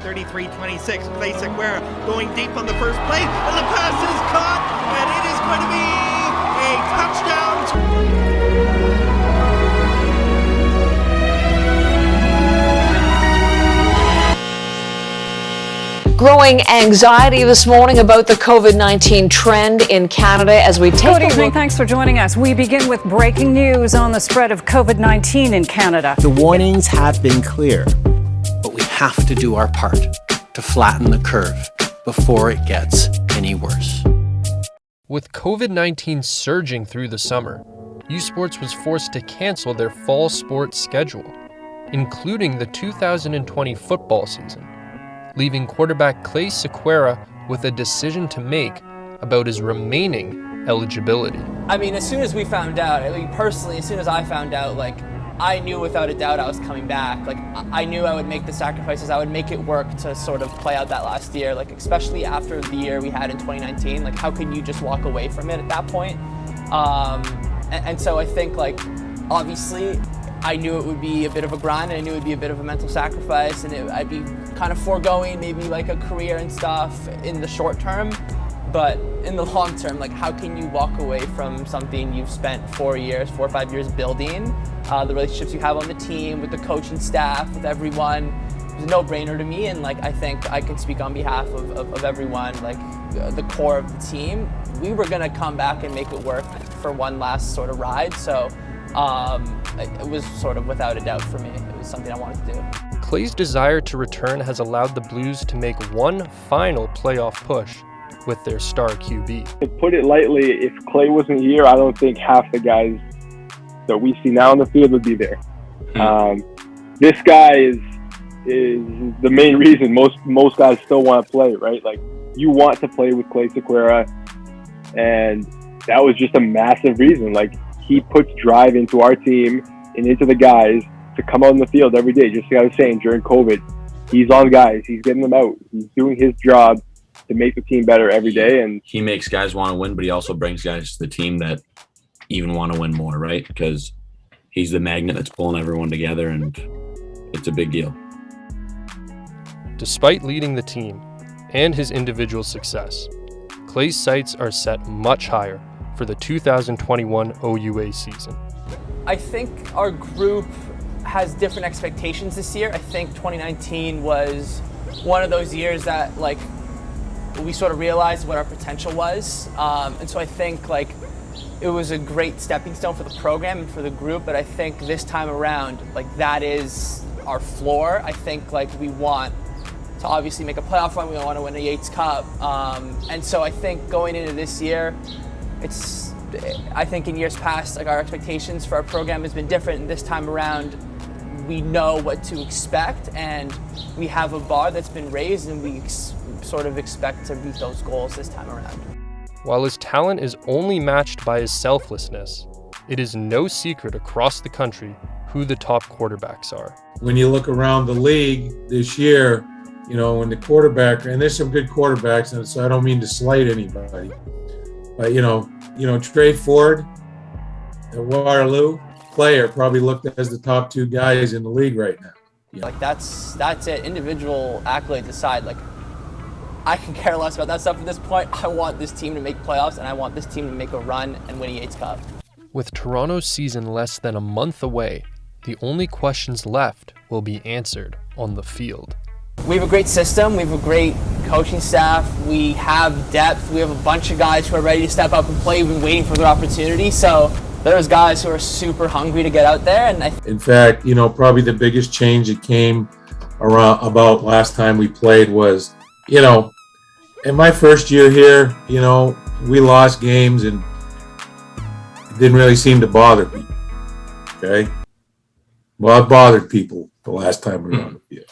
33-26. Clay Sequeira going deep on the first play, and the pass is caught, and it is going to be a touchdown. Growing anxiety this morning about the COVID-19 trend in Canada as we take Good evening. Thanks for joining us. We begin with breaking news on the spread of COVID-19 in Canada. The warnings have been clear, but we have to do our part to flatten the curve before it gets any worse. With COVID-19 surging through the summer, U Sports was forced to cancel their fall sports schedule, including the 2020 football season, leaving quarterback Clay Sequeira with a decision to make about his remaining eligibility. I mean, as soon as we found out, personally, as soon as I found out, I knew without a doubt I was coming back. I knew I would make the sacrifices, I would make it work to sort of play out that last year, especially after the year we had in 2019. How could you just walk away from it at that point? And so I think, obviously, I knew it would be a bit of a grind, and I knew it would be a bit of a mental sacrifice, and I'd be kind of foregoing maybe a career and stuff in the short term. But in the long term, how can you walk away from something you've spent 4 or 5 years building? The relationships you have on the team, with the coaching staff, with everyone, it was a no-brainer to me. And I think I can speak on behalf of everyone, the core of the team. We were gonna come back and make it work for one last sort of ride. So it was sort of without a doubt for me. It was something I wanted to do. Clay's desire to return has allowed the Blues to make one final playoff push with their star QB. To put it lightly, if Clay wasn't here, I don't think half the guys that we see now in the field would be there. This guy is the main reason most guys still want to play, right? You want to play with Clay Sequeira, and that was just a massive reason. He puts drive into our team and into the guys to come out in the field every day. Just like I was saying, during COVID, he's on guys. He's getting them out. He's doing his job to make the team better every day. And he makes guys want to win, but he also brings guys to the team that even want to win more, right? Because he's the magnet that's pulling everyone together, and it's a big deal. Despite leading the team and his individual success, Clay's sights are set much higher for the 2021 OUA season. I think our group has different expectations this year. I think 2019 was one of those years that we sort of realized what our potential was. And so I think it was a great stepping stone for the program and for the group, but I think this time around, that is our floor. I think we want to obviously make a playoff run, we want to win a Yates Cup. And so I think going into this year, I think in years past, our expectations for our program has been different, and this time around, we know what to expect, and we have a bar that's been raised, and we sort of expect to meet those goals this time around. While his talent is only matched by his selflessness, it is no secret across the country who the top quarterbacks are. When you look around the league this year, when the quarterback, and there's some good quarterbacks, and so I don't mean to slight anybody, but Trey Ford and Waterloo, Clay are probably looked at as the top two guys in the league right now. That's it. Individual accolades aside, I can care less about that stuff at this point. I want this team to make playoffs, and I want this team to make a run and win a Yates Cup. With Toronto's season less than a month away, the only questions left will be answered on the field. We have a great system. We have a great coaching staff. We have depth. We have a bunch of guys who are ready to step up and play. We've been waiting for their opportunity. So there's guys who are super hungry to get out there. And in fact, probably the biggest change that came about last time we played was, in my first year here, we lost games and it didn't really seem to bother me. Okay. Well, it bothered people the last time we were on the field.